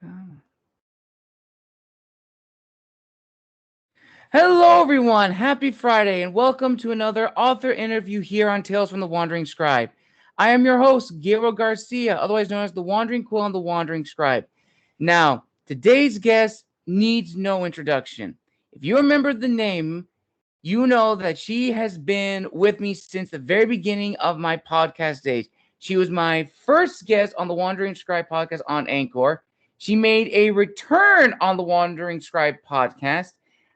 Oh. Hello, everyone. Happy Friday, and welcome to another author interview here on Tales from the Wandering Scribe. I am your host, Gabriel Garcia, otherwise known as the Wandering Quill and the Wandering Scribe. Now, today's guest needs no introduction. If you remember the name, you know that she has been with me since the very beginning of my podcast days. She was my first guest on the Wandering Scribe podcast on Anchor. She made a return on the Wandering Scribe podcast.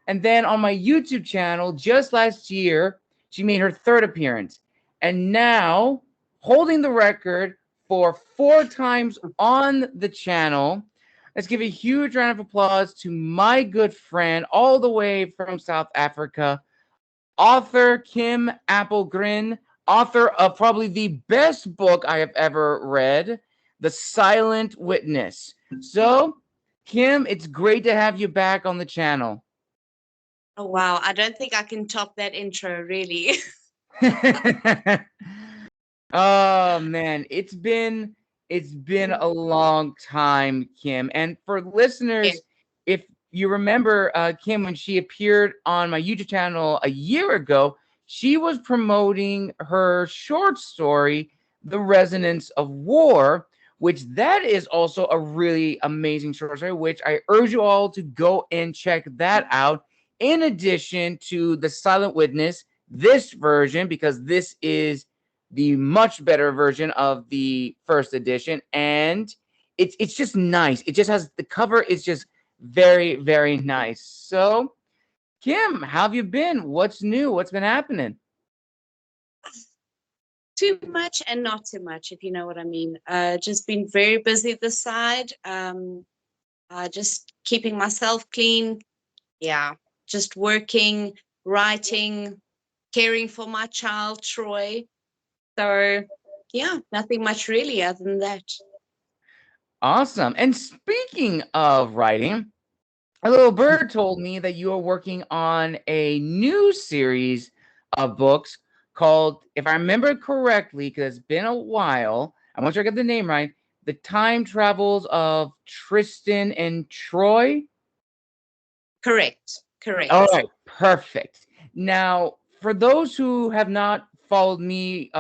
And then on my YouTube channel, just last year, she made her third appearance. And now, holding the record for 4 times on the channel, let's give a huge round of applause to my good friend, all the way from South Africa, author Kim Appelgryn, author of probably the best book I have ever read, The Silent Witness. So, Kim, it's great to have you back on the channel. Oh, wow. I don't think I can top that intro, really. Oh man, it's been a long time, Kim. And for Yeah. listeners, if you remember Kim when she appeared on my YouTube channel a year ago, she was promoting her short story, The Resonance of War, which that is also a really amazing short story, which I urge you all to go and check that out. In addition to The Silent Witness, this version, because this is the much better version of the first edition, and it's just nice. It just has the cover is just very, very nice. So, Kim, how have you been? What's new? What's been happening? Too much and not too much, if you know what I mean. Just been very busy this side. Just keeping myself clean. Yeah. Just working, writing, caring for my child, Troy. So, yeah, nothing much really other than that. Awesome. And speaking of writing, a little bird told me that you are working on a new series of books called, if I remember correctly, because it's been a while, I want sure I get the name right, The Time Travels of Tristan and Troy. Correct. All Correct. right, perfect. Now, for those who have not followed me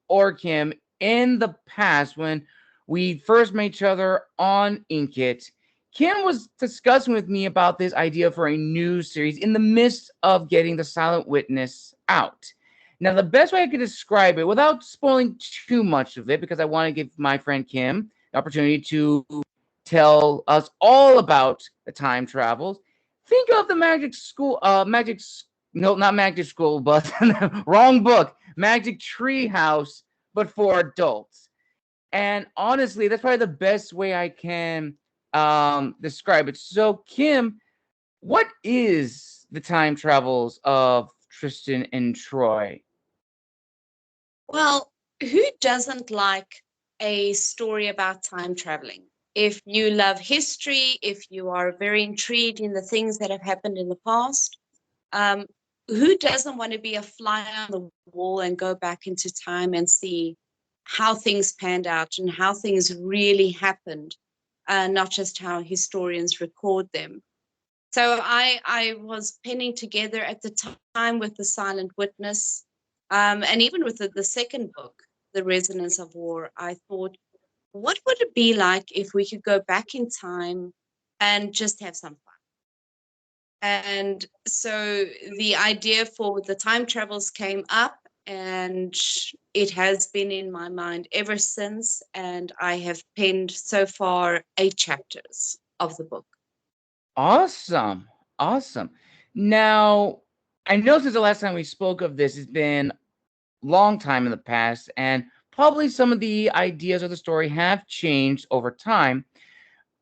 or Kim in the past, when we first met each other on Inkit, Kim was discussing with me about this idea for a new series in the midst of getting The Silent Witness out. Now, the best way I could describe it without spoiling too much of it, because I want to give my friend Kim the opportunity to tell us all about the time travels. Think of the no, not Magic School, but wrong book, Magic Tree House, but for adults. And honestly, that's probably the best way I can describe it. So, Kim, what is the time travels of Tristan and Troy? Well, who doesn't like a story about time traveling? If you love history, if you are very intrigued in the things that have happened in the past, um, who doesn't want to be a fly on the wall and go back into time and see how things panned out and how things really happened, not just how historians record them? So I was penning together at the time with The Silent Witness, and even with the second book, The Resonance of War. I thought, what would it be like if we could go back in time and just have some fun? And so the idea for the time travels came up, and it has been in my mind ever since. And I have penned so far 8 chapters of the book. Awesome. Awesome. Now, I know since the last time we spoke of this, it's been long time in the past, and probably some of the ideas of the story have changed over time.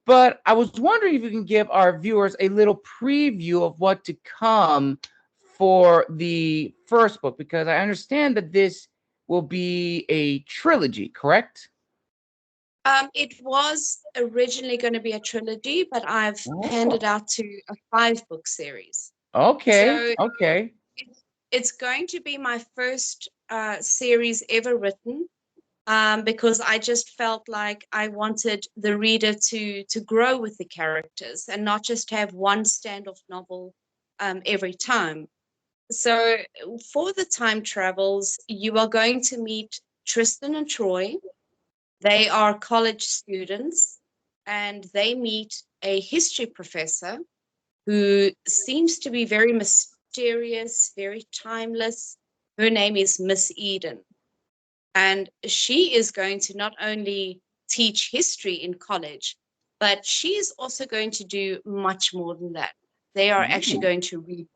But I was wondering if you can give our viewers a little preview of what to come for the first book, because I understand that this will be a trilogy, correct? It was originally going to be a trilogy, but I've panned Oh, it out to a 5 book series. okay, So okay. it's going to be my first series ever written. because I just felt like I wanted the reader to grow with the characters and not just have one standoff novel every time. So for the time travels, you are going to meet Tristan and Troy. They are college students and they meet a history professor who seems to be very mysterious, very timeless. Her name is Miss Eden. And she is going to not only teach history in college, but she is also going to do much more than that. They are actually Ooh. going to read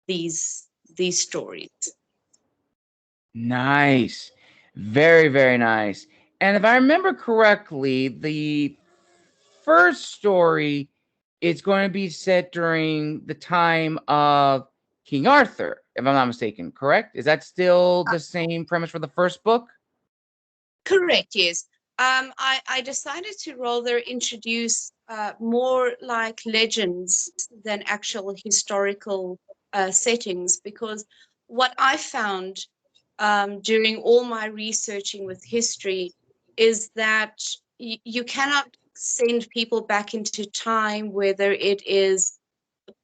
these stories. Nice. Very, very nice. And if I remember correctly, the first story is going to be set during the time of King Arthur, if I'm not mistaken, correct? Is that still the same premise for the first book? Correct, yes. I decided to rather introduce more like legends than actual historical settings, because what I found during all my researching with history is that you cannot send people back into time, whether it is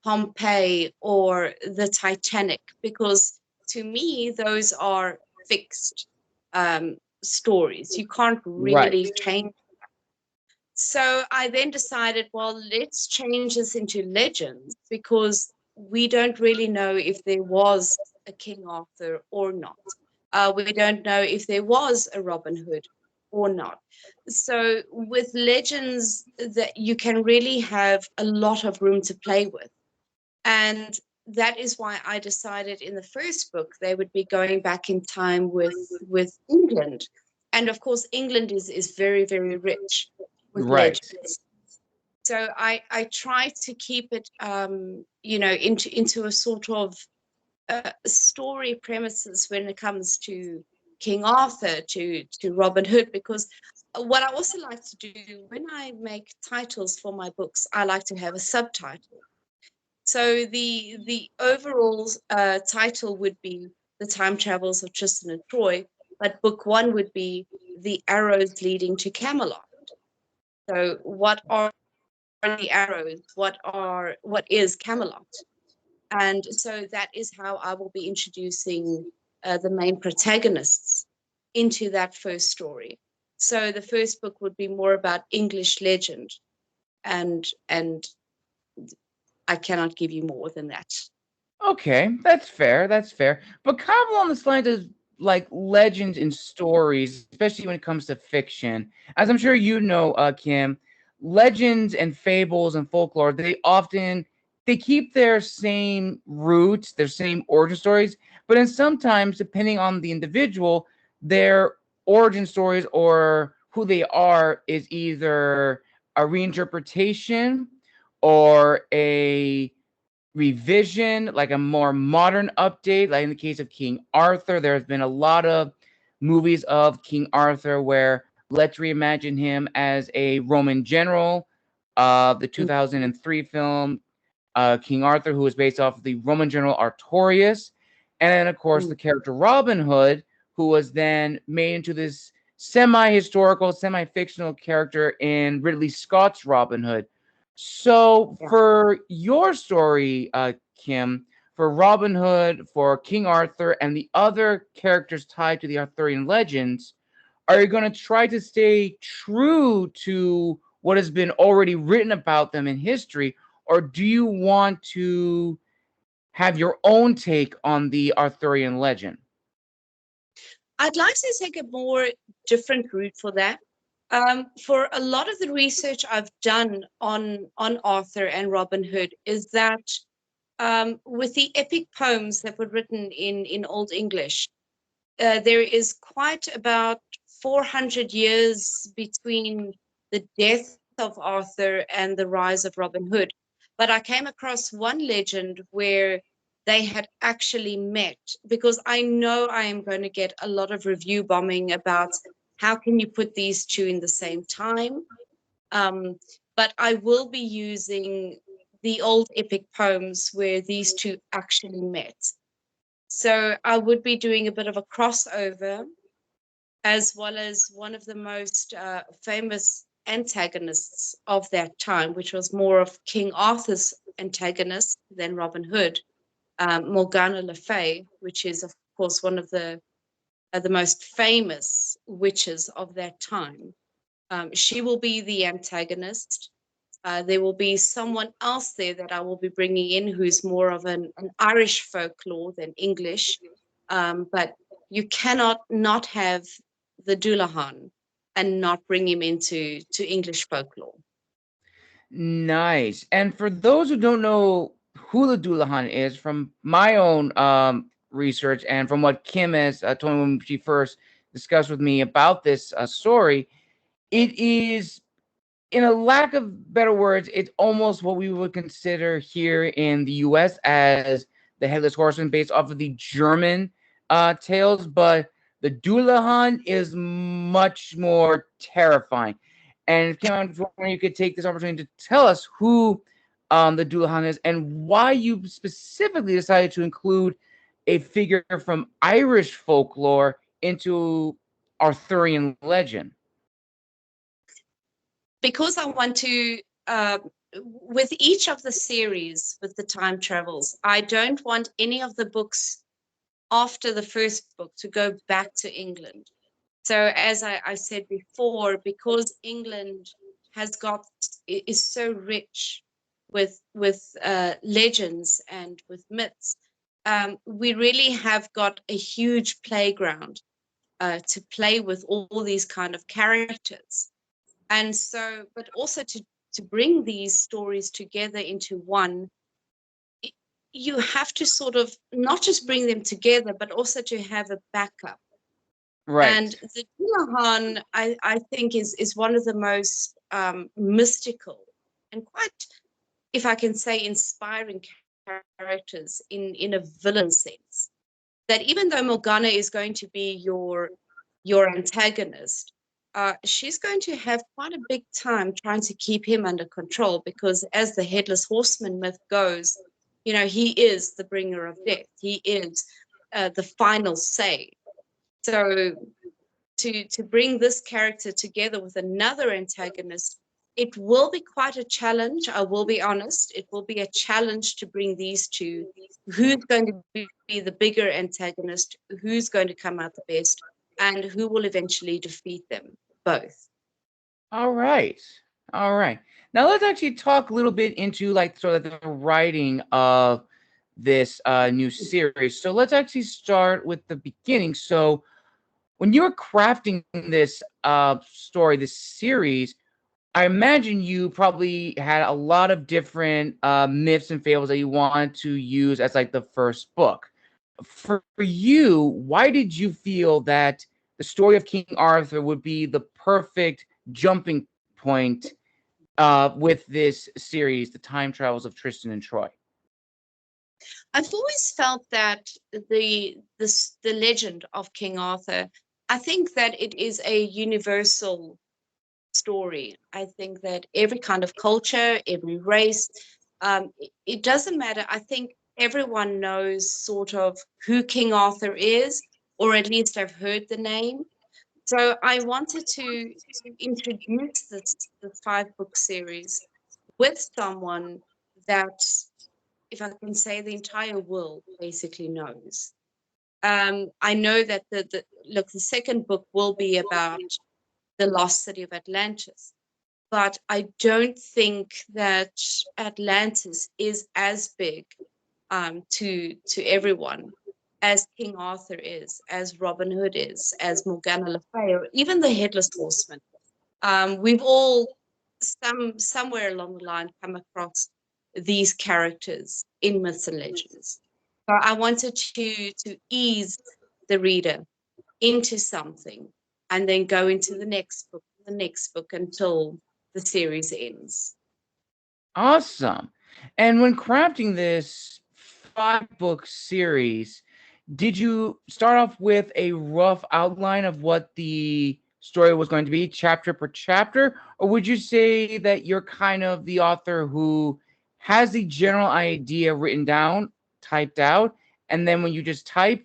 Pompeii or the Titanic, because to me, those are fixed stories. You can't Right. really change. So I then decided, well, let's change this into legends because we don't really know if there was a King Arthur or not. We don't know if there was a Robin Hood or not. So with legends, that you can really have a lot of room to play with. And that is why I decided in the first book they would be going back in time with England. And of course, England is very, very rich with Right. legends. So I try to keep it, into a sort of story premises when it comes to King Arthur, to Robin Hood, because what I also like to do when I make titles for my books, I like to have a subtitle. So the overall title would be The Time Travels of Tristan and Troy, but book one would be The Arrows Leading to Camelot. So what are the arrows? What is Camelot? And so that is how I will be introducing the main protagonists into that first story. So the first book would be more about English legend, and I cannot give you more than that. Okay, that's fair. That's fair. But kind of along the lines of like legends and stories, especially when it comes to fiction, as I'm sure you know, Kim, legends and fables and folklore, they keep their same roots, their same origin stories, but then sometimes, depending on the individual, their origin stories or who they are is either a reinterpretation or a revision, like a more modern update. Like in the case of King Arthur, there's been a lot of movies of King Arthur where let's reimagine him as a Roman general. The 2003 film King Arthur, who was based off of the Roman general Artorius, and then of course the character Robin Hood, who was then made into this semi-historical, semi-fictional character in Ridley Scott's Robin Hood. So Yeah. for your story, Kim, for Robin Hood, for King Arthur, and the other characters tied to the Arthurian legends, are you going to try to stay true to what has been already written about them in history, or do you want to have your own take on the Arthurian legend? I'd like to take a more different route for that. For a lot of the research I've done on Arthur and Robin Hood is that with the epic poems that were written in Old English, there is quite about 400 years between the death of Arthur and the rise of Robin Hood. But I came across one legend where they had actually met, because I know I am going to get a lot of review bombing about how can you put these two in the same time. Um, but I will be using the old epic poems where these two actually met. So I would be doing a bit of a crossover, as well as one of the most famous antagonists of that time, which was more of King Arthur's antagonist than Robin Hood, Morgana Le Fay, which is, of course, one of the most famous witches of that time. She will be the antagonist. There will be someone else there that I will be bringing in who's more of an Irish folklore than English. But you cannot not have the Dullahan and not bring him into English folklore. Nice. And for those who don't know who the Dullahan is, from my own research and from what Kim has told me when she first discussed with me about this story, it is, in a lack of better words, it's almost what we would consider here in the U.S. as the Headless Horseman, based off of the German tales. But the Dullahan is much more terrifying. And Kim, I'm wondering you could take this opportunity to tell us who the Dullahan is and why you specifically decided to include a figure from Irish folklore into Arthurian legend. Because I want to, with each of the series, with the time travels, I don't want any of the books after the first book to go back to England. So as I said before, because England is so rich with legends and with myths, we really have got a huge playground to play with all these kind of characters. And so, but also to bring these stories together into one, you have to sort of not just bring them together, but also to have a backup. Right. And the Dullahan, I think, is one of the most mystical and quite, if I can say, inspiring characters in a villain sense. That even though Morgana is going to be your antagonist, she's going to have quite a big time trying to keep him under control, because as the Headless Horseman myth goes, you know, he is the bringer of death. He is the final say. So to bring this character together with another antagonist, it will be quite a challenge. I will be honest. It will be a challenge to bring these two. Who's going to be the bigger antagonist? Who's going to come out the best? And who will eventually defeat them both? All right. All right. Now let's actually talk a little bit into like sort of the writing of this new series. So let's actually start with the beginning. So when you were crafting this story, this series, I imagine you probably had a lot of different myths and fables that you wanted to use as like the first book. For you, why did you feel that the story of King Arthur would be the perfect jumping point with this series, The Time Travels of Tristan and Troy? I've always felt that the legend of King Arthur, I think that it is a universal story. I think that every kind of culture, every race, it doesn't matter. I think everyone knows sort of who King Arthur is, or at least have heard the name. So I wanted to introduce this 5-book series with someone that, if I can say, the entire world basically knows. I know that the second book will be about the lost city of Atlantis, but I don't think that Atlantis is as big to everyone as King Arthur is, as Robin Hood is, as Morgana Le Fay, or even the Headless Horseman. We've all somewhere along the line come across these characters in myths and legends. So I wanted to ease the reader into something and then go into the next book until the series ends. Awesome. And when crafting this 5-book series, did you start off with a rough outline of what the story was going to be, chapter per chapter? Or would you say that you're kind of the author who has the general idea written down, typed out, and then when you just type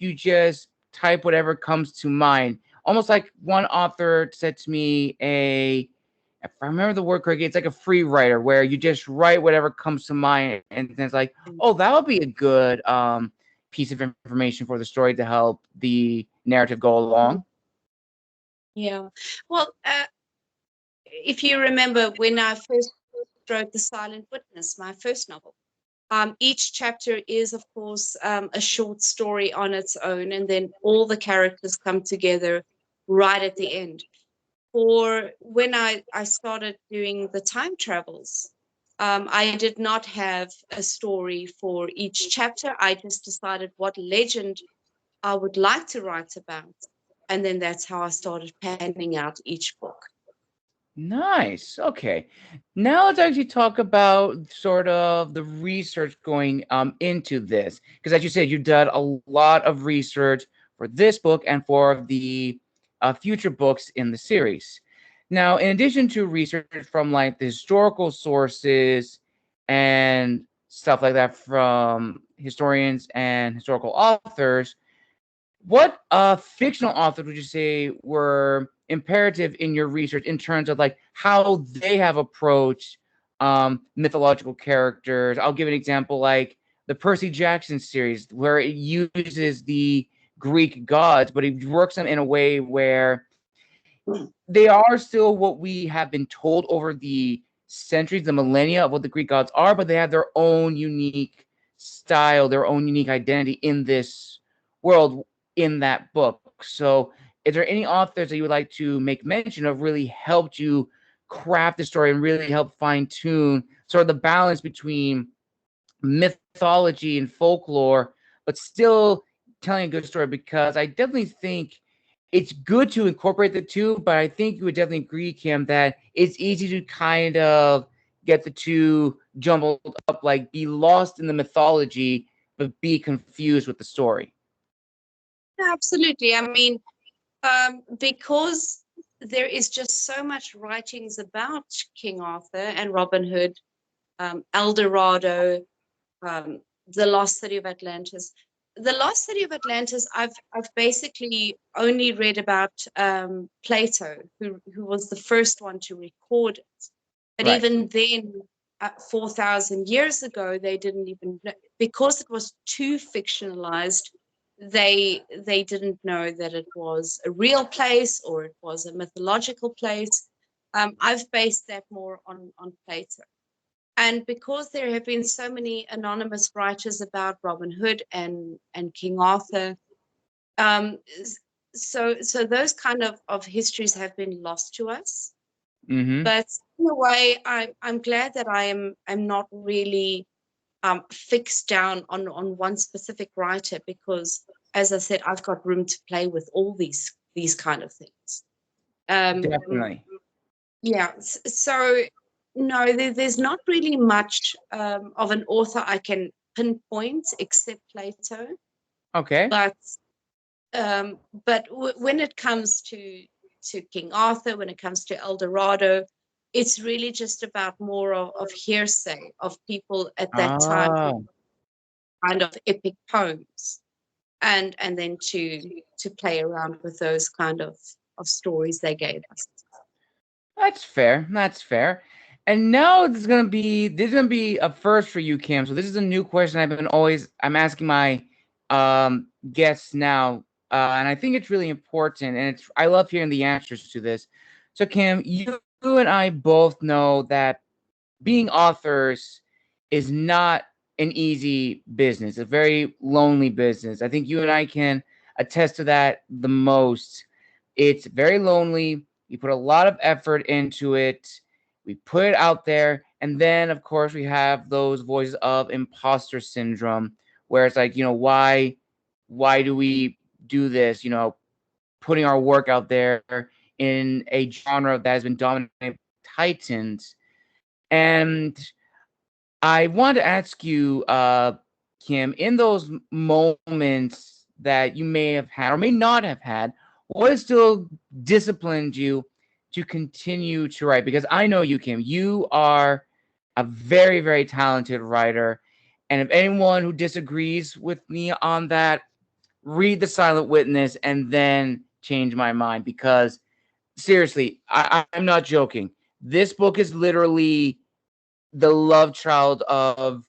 whatever comes to mind? almost like one author said to me, if I remember the word correctly, it's like a free writer where you just write whatever comes to mind, and it's like, oh, that would be a good piece of information for the story to help the narrative go along. Yeah. Well, if you remember when I first wrote The Silent Witness, my first novel, each chapter is, of course, a short story on its own, and then all the characters come together right at the end. Or when I started doing the time travels, I did not have a story for each chapter. I just decided what legend I would like to write about. And then that's how I started planning out each book. Nice. Okay. Now let's actually talk about sort of the research going into this. Because as you said, you've done a lot of research for this book and for the future books in the series. Now, in addition to research from like the historical sources and stuff like that from historians and historical authors, what fictional authors would you say were imperative in your research in terms of like how they have approached mythological characters? I'll give an example, like the Percy Jackson series, where it uses the Greek gods, but it works them in a way where they are still what we have been told over the centuries, the millennia of what the Greek gods are, but they have their own unique style, their own unique identity in this world, in that book. So, is there any authors that you would like to make mention of really helped you craft the story and really help fine tune sort of the balance between mythology and folklore, but still telling a good story? Because I definitely think it's good to incorporate the two, but I think you would definitely agree, Kim, that it's easy to kind of get the two jumbled up, like be lost in the mythology, but be confused with the story. Absolutely. I mean, because there is just so much writings about King Arthur and Robin Hood, El Dorado, the Lost City of Atlantis. The Lost City of Atlantis, I've basically only read about Plato, who was the first one to record it. But Right. even then, 4,000 years ago, they didn't even know, because it was too fictionalized. They didn't know that it was a real place or it was a mythological place. I've based that more on Plato. And because there have been so many anonymous writers about Robin Hood and King Arthur, um, so those kind of histories have been lost to us. Mm-hmm. But in a way, I'm glad that I'm not really fixed down on one specific writer, because, as I said, I've got room to play with all these kind of things. Definitely. Yeah, so no, there's not really much of an author I can pinpoint except Plato. Okay. But when it comes to King Arthur, when it comes to El Dorado, it's really just about more of hearsay of people at that time, Ah. kind of epic poems, and then to play around with those kind of stories they gave us. That's fair. That's fair. And now this is gonna be a first for you, Kim. So this is a new question I'm asking my guests now. And I think it's really important, and I love hearing the answers to this. So Kim, you and I both know that being authors is not an easy business, a very lonely business. I think you and I can attest to that the most. It's very lonely. We put a lot of effort into it. We put it out there. And then, of course, we have those voices of imposter syndrome, where it's like, why do we do this? Putting our work out there in a genre that has been dominated by titans. And I want to ask you, Kim, in those moments that you may have had or may not have had, what has still disciplined you to continue to write? Because I know you, Kim, you are a very, very talented writer. And if anyone who disagrees with me on that, read The Silent Witness and then change my mind because seriously, I'm not joking. This book is literally the love child of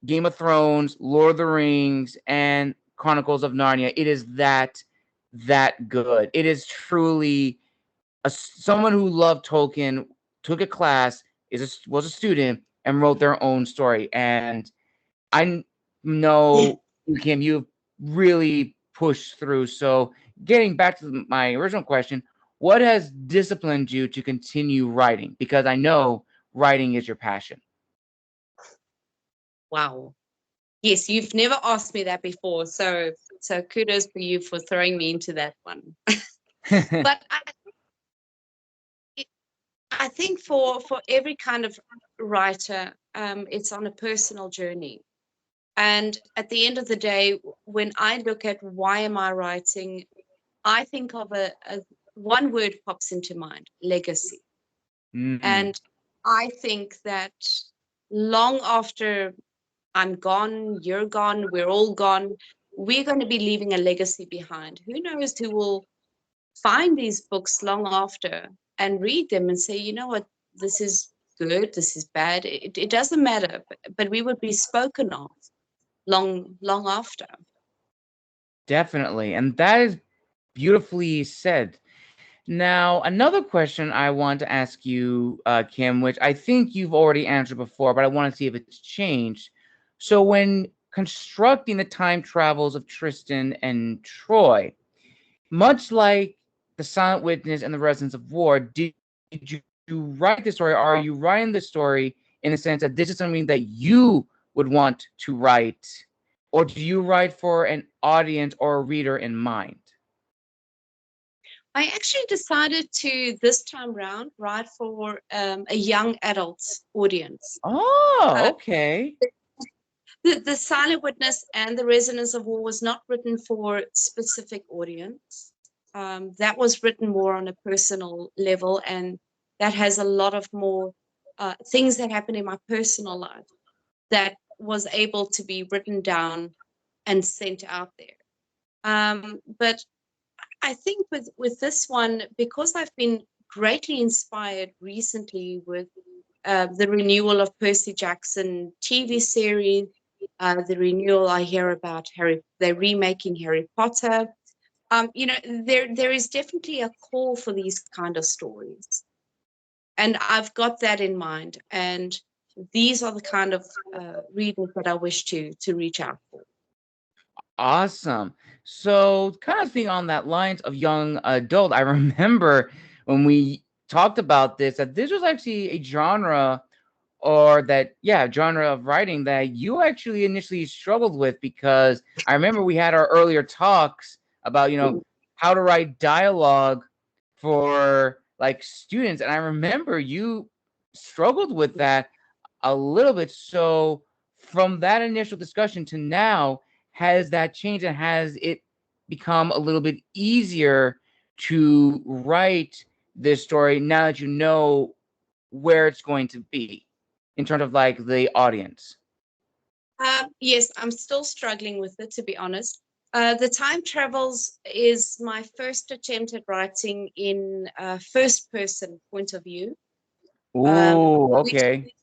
Game of Thrones, Lord of the Rings, and Chronicles of Narnia. It is that good. It is truly someone who loved Tolkien, took a class, was a student, and wrote their own story. And I know, Kim, you've really pushed through. So, getting back to my original question, what has disciplined you to continue writing? Because I know writing is your passion. Wow. Yes, you've never asked me that before, so kudos for you for throwing me into that one. But I think for every kind of writer, it's on a personal journey. And at the end of the day, when I look at why am I writing, I think of a one word pops into mind: legacy. Mm. And I think that long after I'm gone, you're gone, we're all gone, we're going to be leaving a legacy behind. Who knows who will find these books long after and read them and say, you know what, this is good, this is bad. It doesn't matter, but we would be spoken of long after. Definitely. And that is beautifully said. Now, another question I want to ask you, Kim, which I think you've already answered before, but I want to see if it's changed. So, when constructing the time travels of Tristan and Troy, much like The Silent Witness and The Resonance of War, did you write the story? Or are you writing the story in the sense that this is something that you would want to write? Or do you write for an audience or a reader in mind? I actually decided to this time round write for a young adult audience. Oh, Uh, okay. the Silent Witness and The Resonance of War was not written for specific audience. That was written more on a personal level, and that has a lot of more things that happen in my personal life that was able to be written down and sent out there. But I think with this one, because I've been greatly inspired recently with the renewal of Percy Jackson TV series, the renewal I hear about they're remaking Harry Potter. There is definitely a call for these kind of stories, and I've got that in mind. And these are the kind of readers that I wish to reach out for. Awesome. So, kind of thing on that lines of young adult, I remember when we talked about this, that this was actually a genre or that, yeah, genre of writing that you actually initially struggled with because I remember we had our earlier talks about, how to write dialogue for like students. And I remember you struggled with that a little bit. So, from that initial discussion to now, has that changed and has it become a little bit easier to write this story now that you know where it's going to be in terms of like the audience? Yes, I'm still struggling with it, to be honest. The Time Travels is my first attempt at writing in first person point of view, um, Ooh, which, okay.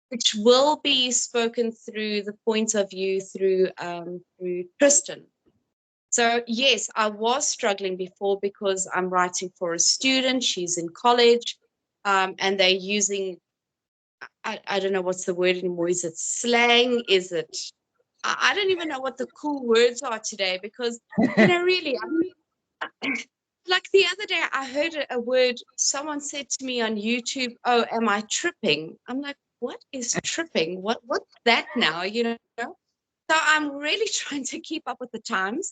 which will be spoken through the point of view through Tristan. So yes, I was struggling before because I'm writing for a student. She's in college, and they're using I don't know what's the word anymore. Is it slang? Is it I don't even know what the cool words are today because really, like the other day, I heard a word. Someone said to me on YouTube, "Oh, am I tripping?" I'm like, "What is tripping? What's that now?" So I'm really trying to keep up with the times.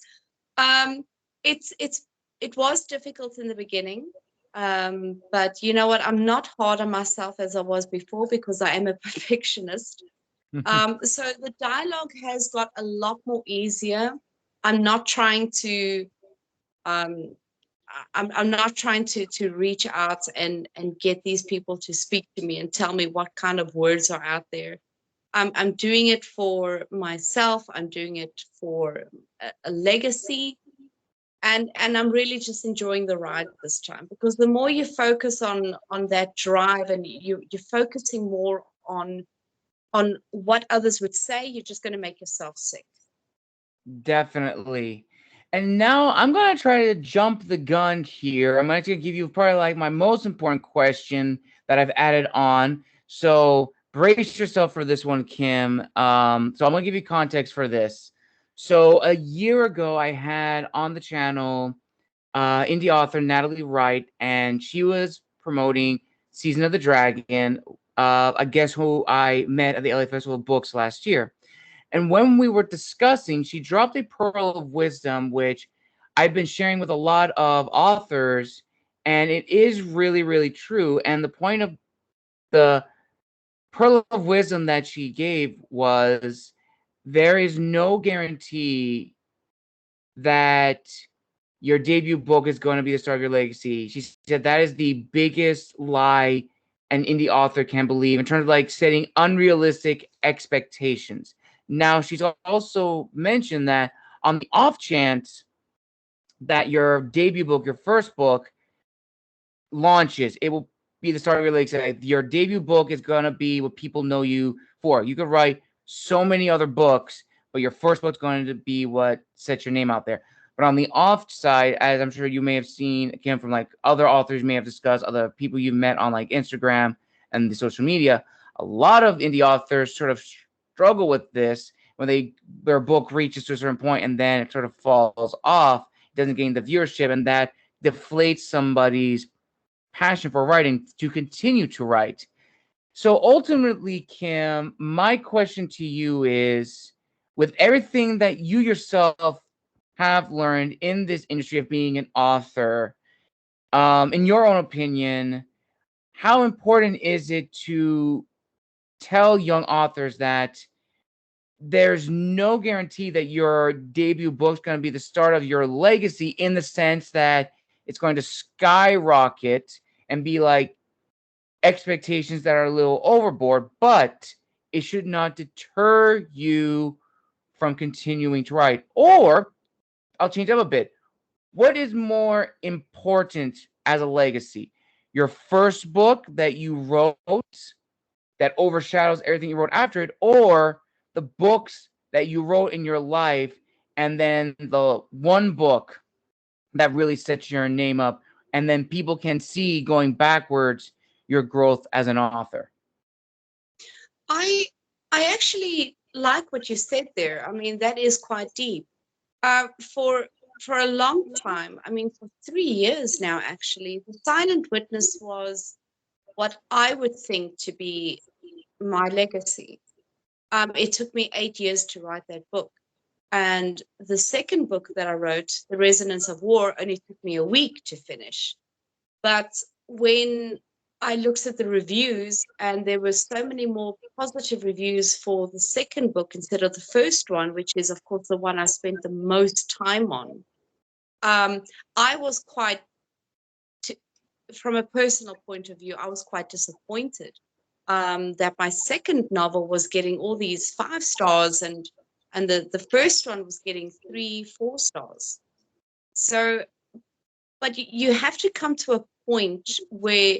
Um, it was difficult in the beginning, but you know what? I'm not hard on myself as I was before because I am a perfectionist. So the dialogue has got a lot more easier. I'm not trying to um, I'm not trying to reach out and get these people to speak to me and tell me what kind of words are out there. I'm doing it for myself. I'm doing it for a legacy. and I'm really just enjoying the ride this time, because the more you focus on that drive, and you're focusing more on what others would say, you're just going to make yourself sick. Definitely. And now I'm going to try to jump the gun here. I'm going to give you probably like my most important question that I've added on. So brace yourself for this one, Kim. So I'm going to give you context for this. So a year ago, I had on the channel indie author Natalie Wright, and she was promoting Season of the Dragon, I guess who I met at the LA Festival of Books last year. And when we were discussing, she dropped a pearl of wisdom, which I've been sharing with a lot of authors, and it is really, really true. And the point of the pearl of wisdom that she gave was there is no guarantee that your debut book is going to be the start of your legacy. She said that is the biggest lie an indie author can believe in terms of like setting unrealistic expectations. Now, she's also mentioned that on the off chance that your debut book, your first book, launches, it will be the start of your legacy. Your debut book is going to be what people know you for. You could write so many other books, but your first book's going to be what sets your name out there. But on the off side, as I'm sure you may have seen, again, from like other authors may have discussed, other people you've met on like Instagram and the social media, a lot of indie authors sort of struggle with this when their book reaches to a certain point and then it sort of falls off, doesn't gain the viewership, and that deflates somebody's passion for writing to continue to write. So ultimately, Kim, my question to you is, with everything that you yourself have learned in this industry of being an author, in your own opinion, how important is it to tell young authors that there's no guarantee that your debut book's going to be the start of your legacy, in the sense that it's going to skyrocket and be like expectations that are a little overboard, but it should not deter you from continuing to write? Or I'll change up a bit. What is more important as a legacy? Your first book that you wrote that overshadows everything you wrote after it, or the books that you wrote in your life and then the one book that really sets your name up, and then people can see going backwards your growth as an author? I I actually like what you said there. I mean, that is quite deep. Uh, for for a long time, I mean, for 3 years now, actually, The Silent Witness was what I would think to be my legacy. It took me 8 years to write that book. And the second book that I wrote, The Resonance of War, only took me a week to finish. But when I looked at the reviews, and there were so many more positive reviews for the second book instead of the first one, which is, of course, the one I spent the most time on, um, I was quite, from a personal point of view, I was quite disappointed that my second novel was getting all these 5 stars, and the first one was getting 3, 4 stars. So, but you have to come to a point where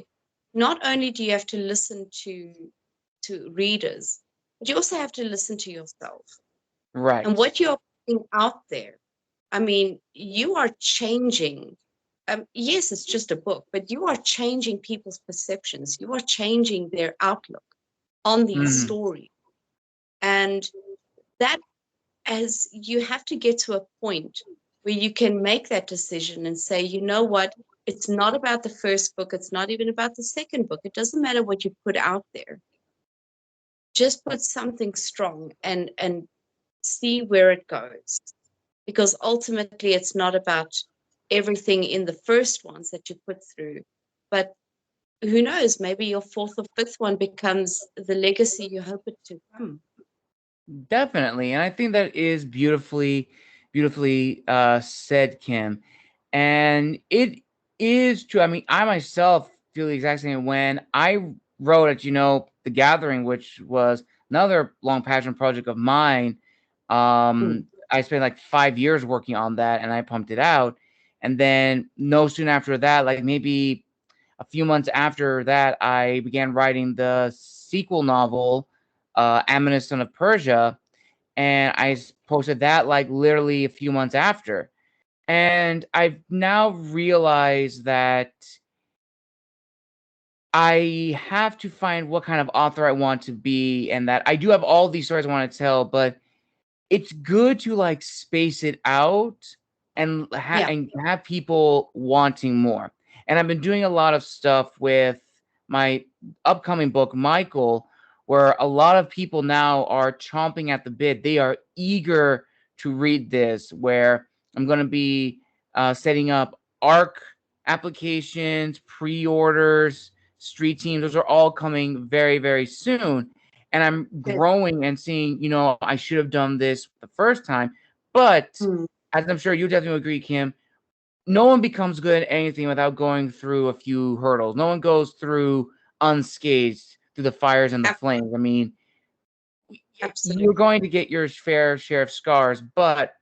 not only do you have to listen to readers, but you also have to listen to yourself and Right. what you're putting out there. I mean, you are changing. Yes, it's just a book, but you are changing people's perceptions. You are changing their outlook on these Mhm. stories. And that, as you have to get to a point where you can make that decision and say, you know what, it's not about the first book, it's not even about the second book. It doesn't matter what you put out there. Just put something strong and see where it goes. Because ultimately it's not about everything in the first ones that you put through, but who knows, maybe your fourth or fifth one becomes the legacy you hope it to come. Definitely. And I think that is beautifully, beautifully said, Kim. And it is true. I mean, I myself feel the exact same. When I wrote at, The Gathering, which was another long passion project of mine, Mm. I spent like 5 years working on that and I pumped it out. And then no soon after that, like maybe a few months after that, I began writing the sequel novel, Son of Persia, and I posted that like literally a few months after. And I've now realized that I have to find what kind of author I want to be, and that I do have all these stories I want to tell, but it's good to like space it out and Yeah, have people wanting more. And I've been doing a lot of stuff with my upcoming book, Michael, where a lot of people now are chomping at the bit. They are eager to read this, where I'm going to be setting up ARC applications, pre-orders, street teams. Those are all coming very, very soon. And I'm good. growing and seeing, I should have done this the first time. But Mm, as I'm sure you definitely agree, Kim, no one becomes good at anything without going through a few hurdles. No one goes through unscathed through the fires and the ab- flames. I mean, you're absolutely. going to get your fair share of scars, but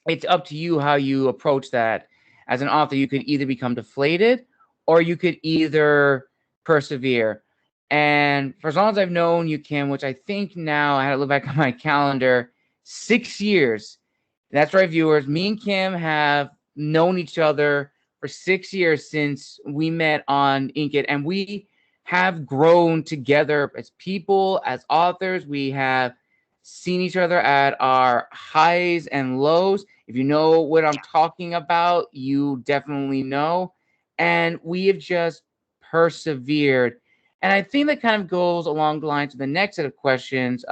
it's up to you how you approach that. As an author, you could either become deflated or you could either persevere. And for as long as I've known you, Kim, which I think now I had to look back on my calendar, 6 years. That's right, viewers. Me and Kim have known each other for 6 years since we met on Inkit, and we have grown together as people, as authors. We have seen each other at our highs and lows. If you know what I'm talking about, you definitely know. And we have just persevered. And I think that kind of goes along the lines of the next set of questions,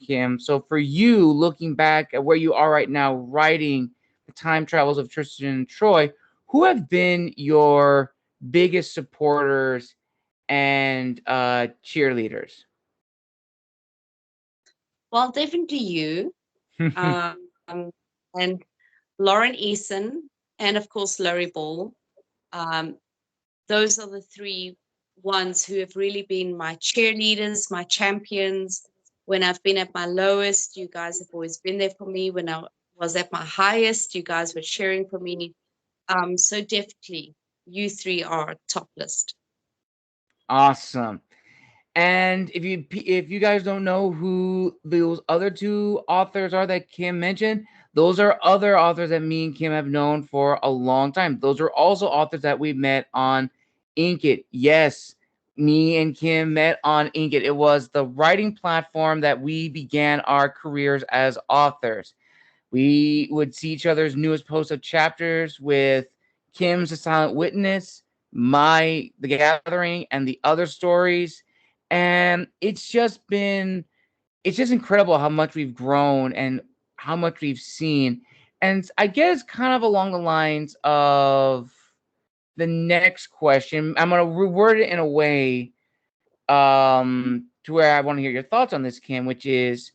Kim. So for you, looking back at where you are right now, writing the time travels of Tristan and Troy, who have been your biggest supporters and cheerleaders? Well, definitely you, um, and Lauren Eason, and of course Larry Ball. Um, those are the three ones who have really been my cheerleaders, my champions. When I've been at my lowest, you guys have always been there for me. When I was at my highest, you guys were cheering for me. So definitely, you three are top list. Awesome. And if you guys don't know who those other two authors are that Kim mentioned, those are other authors that me and Kim have known for a long time. Those are also authors that we met on Inkit. Yes, me and Kim met on Inkit. It was the writing platform that we began our careers as authors. We would see each other's newest posts of chapters with Kim's The Silent Witness, my The Gathering, and the other stories. And it's just incredible how much we've grown and how much we've seen. And I guess kind of along the lines of the next question, I'm going to reword it in a way to where I want to hear your thoughts on this, Kim, which is,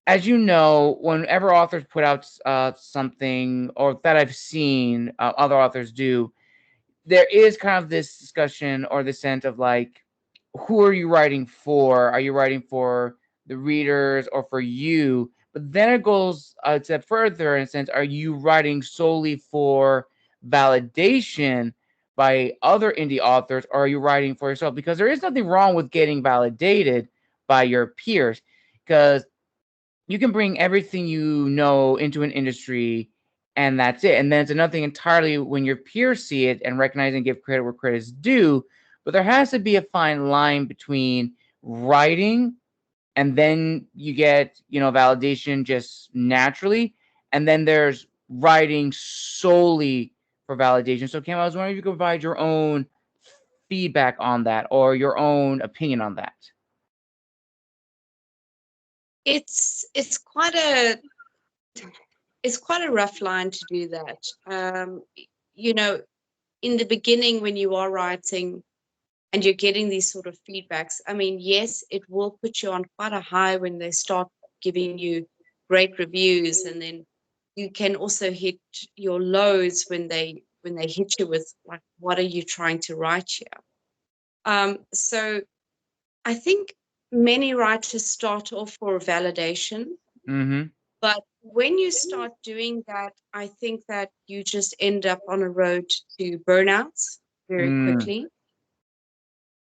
as you know, whenever authors put out something, or that I've seen other authors do, there is kind of this discussion or the sense of like, who are you writing for? Are you writing for the readers or for you? But then it goes a step further in a sense, are you writing solely for validation by other indie authors, or are you writing for yourself? Because there is nothing wrong with getting validated by your peers, because you can bring everything you know into an industry and that's it. And then it's another thing entirely when your peers see it and recognize and give credit where credit is due. But there has to be a fine line between writing and then you get, validation just naturally. And then there's writing solely for validation. So Cam, I was wondering if you could provide your own feedback on that or your own opinion on that. It's quite a rough line to do that. You know, in the beginning when you are writing and you're getting these sort of feedbacks, I mean, yes, it will put you on quite a high when they start giving you great reviews, and then you can also hit your lows when they hit you with like, what are you trying to write here? So I think many writers start off for validation, Mm-hmm. but when you start doing that, I think that you just end up on a road to burnout very Mm, quickly.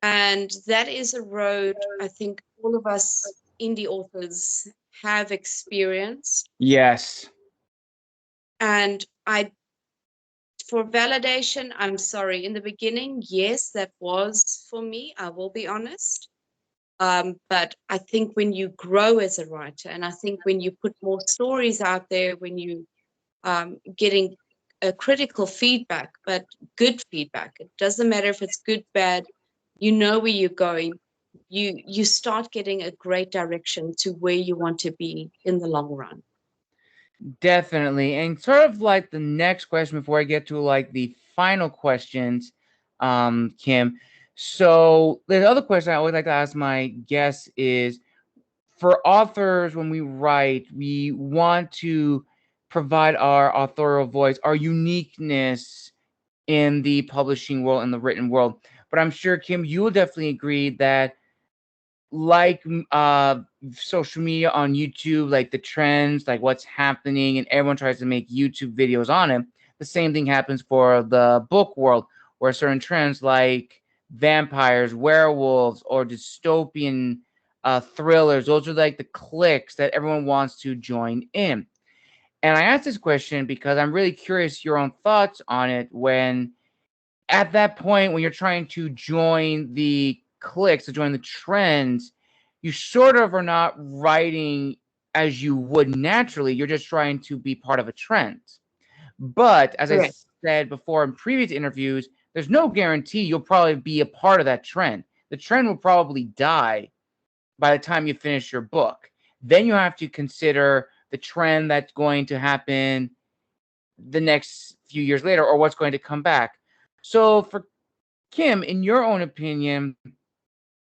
And that is a road I think all of us indie authors have experienced. yes. And for validation, I'm sorry. In the beginning, yes, that was for me. I will be honest. But I think when you grow as a writer, and I think when you put more stories out there, when you getting a critical feedback, but good feedback. It doesn't matter if it's good, bad. You know where you're going. You start getting a great direction to where you want to be in the long run. Definitely. And sort of like the next question before I get to like the final questions, Kim. So the other question I always like to ask my guests is for authors, when we write, we want to provide our authorial voice, our uniqueness in the publishing world and the written world. But I'm sure, Kim, you will definitely agree that like social media on YouTube, like the trends, like what's happening, and everyone tries to make YouTube videos on it. The same thing happens for the book world, where certain trends like vampires, werewolves, or dystopian thrillers, those are like the clicks that everyone wants to join in. And I asked this question because I'm really curious your own thoughts on it when at that point when you're trying to join the clicks, to join the trends, you sort of are not writing as you would naturally. You're just trying to be part of a trend. But as I Correct. said before in previous interviews, there's no guarantee you'll probably be a part of that trend. The trend will probably die by the time you finish your book. Then you have to consider the trend that's going to happen the next few years later or what's going to come back. So for Kim, in your own opinion,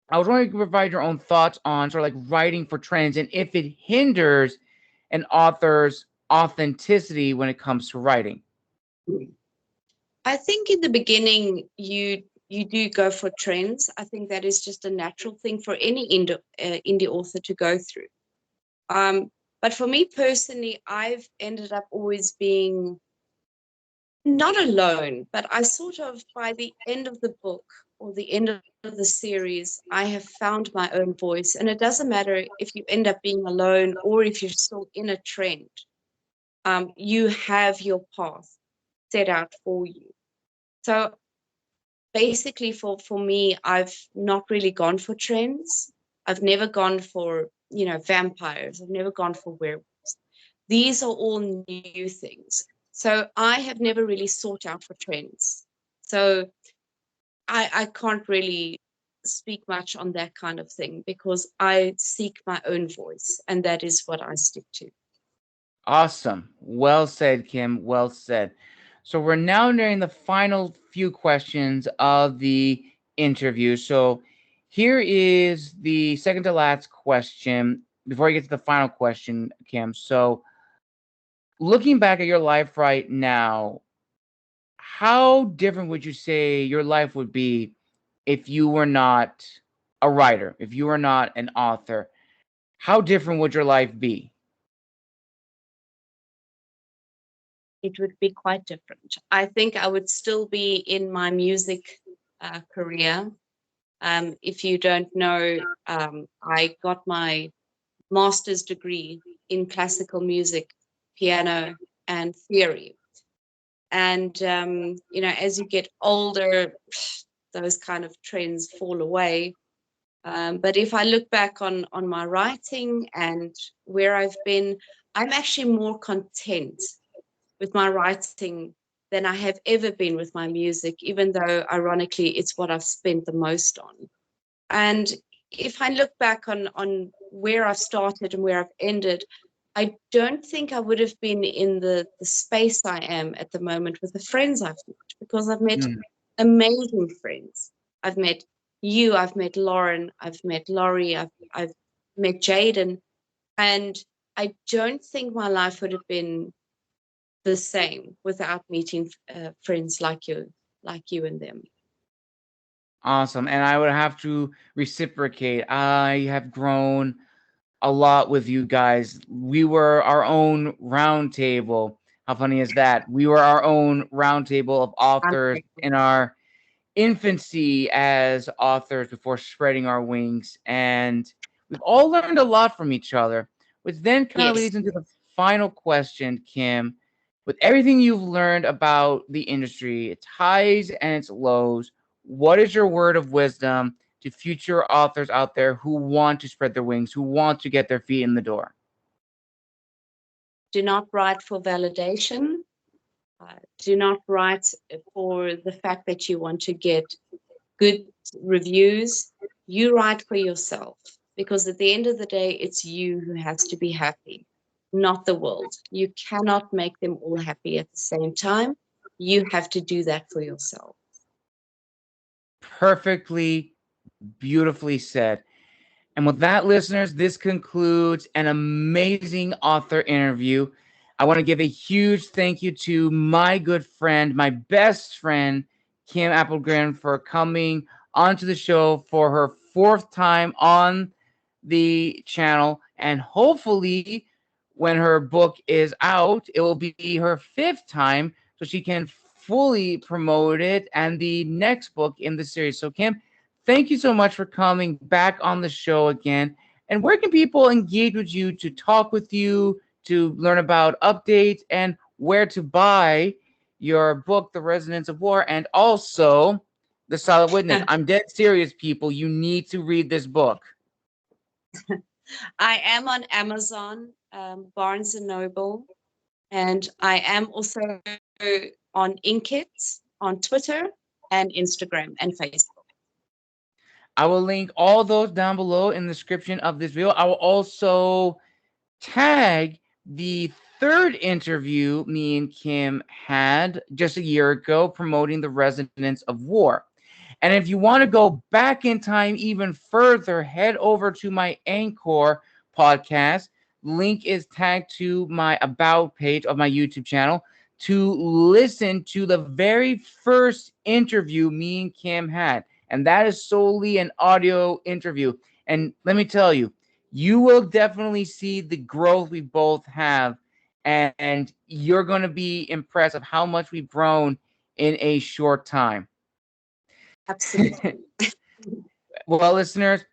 I was wondering if you could provide your own thoughts on sort of like writing for trends and if it hinders an author's authenticity when it comes to writing. I think in the beginning you do go for trends. I think that is just a natural thing for any indie author to go through. But for me personally, I've ended up always being not alone, but I sort of, by the end of the book or the end of the series, I have found my own voice. And it doesn't matter if you end up being alone or if you're still in a trend, you have your path set out for you. So basically, for me, I've not really gone for trends. I've never gone for, vampires. I've never gone for werewolves. These are all new things. So I have never really sought out for trends. So I can't really speak much on that kind of thing because I seek my own voice and that is what I stick to. Awesome. Well said, Kim. Well said. So we're now nearing the final few questions of the interview. So here is the second to last question before I get to the final question, Kim. So looking back at your life right now, how different would you say your life would be if you were not a writer, if you were not an author? How different would your life be? It would be quite different. I think I would still be in my music career. If you don't know, I got my master's degree in classical music, piano, and theory. And, as you get older, those kind of trends fall away. But if I look back on my writing and where I've been, I'm actually more content with my writing than I have ever been with my music, even though ironically it's what I've spent the most on. And if I look back on where I've started and where I've ended, I don't think I would have been in the space I am at the moment with the friends I've met because I've met Mm. amazing friends. I've met you, I've met Lauren, I've met Laurie, I've met Jaden, and I don't think my life would have been the same without meeting friends like you and them. Awesome. And I would have to reciprocate. I have grown a lot with you guys. We were our own round table. How funny is that? We were our own round table of authors in our infancy as authors before spreading our wings. And we've all learned a lot from each other, which then kind of Yes. leads into the final question, Kim. With everything you've learned about the industry, its highs and its lows, what is your word of wisdom to future authors out there who want to spread their wings, who want to get their feet in the door? Do not write for validation. Do not write for the fact that you want to get good reviews. You write for yourself, because at the end of the day, it's you who has to be happy, not the world. You cannot make them all happy at the same time. You have to do that for yourself. Perfectly, beautifully said. And with that, listeners, this concludes an amazing author interview. I want to give a huge thank you to my good friend, my best friend, Kim Appelgryn, for coming onto the show for her fourth time on the channel. And hopefully, when her book is out, it will be her fifth time so she can fully promote it and the next book in the series. So, Kim, thank you so much for coming back on the show again. And where can people engage with you to talk with you, to learn about updates, and where to buy your book, The Resonance of War, and also The Silent Witness? I'm dead serious, people. You need to read this book. I am on Amazon, Barnes and Noble, and I am also on Inkit, on Twitter and Instagram and Facebook. I will link all those down below in the description of this video. I will also tag the third interview me and Kim had just a year ago promoting the resonance of war. And if you want to go back in time even further, head over to my Anchor podcast. Link is tagged to my About page of my YouTube channel to listen to the very first interview me and Kim had. And that is solely an audio interview. And let me tell you, you will definitely see the growth we both have. And you're going to be impressed of how much we've grown in a short time. Absolutely. Well, listeners,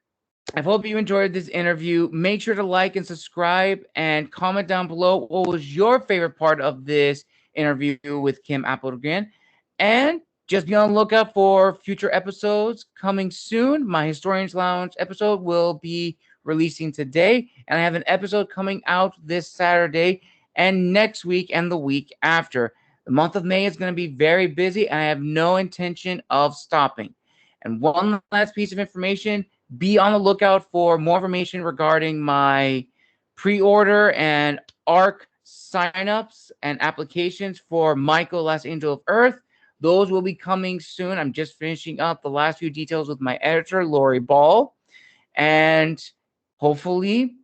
I hope you enjoyed this interview. Make sure to like and subscribe and comment down below what was your favorite part of this interview with Kim Appelgryn. And just be on the lookout for future episodes coming soon. My Historians Lounge episode will be releasing today, and I have an episode coming out this Saturday and next week and the week after. The month of May is going to be very busy, and I have no intention of stopping. And one last piece of information, be on the lookout for more information regarding my pre-order and ARC signups and applications for Michael, Last Angel of Earth. Those will be coming soon. I'm just finishing up the last few details with my editor, Lori Ball. And hopefully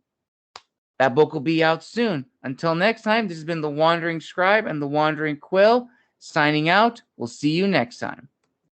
that book will be out soon. Until next time, this has been The Wandering Scribe and The Wandering Quill signing out. We'll see you next time.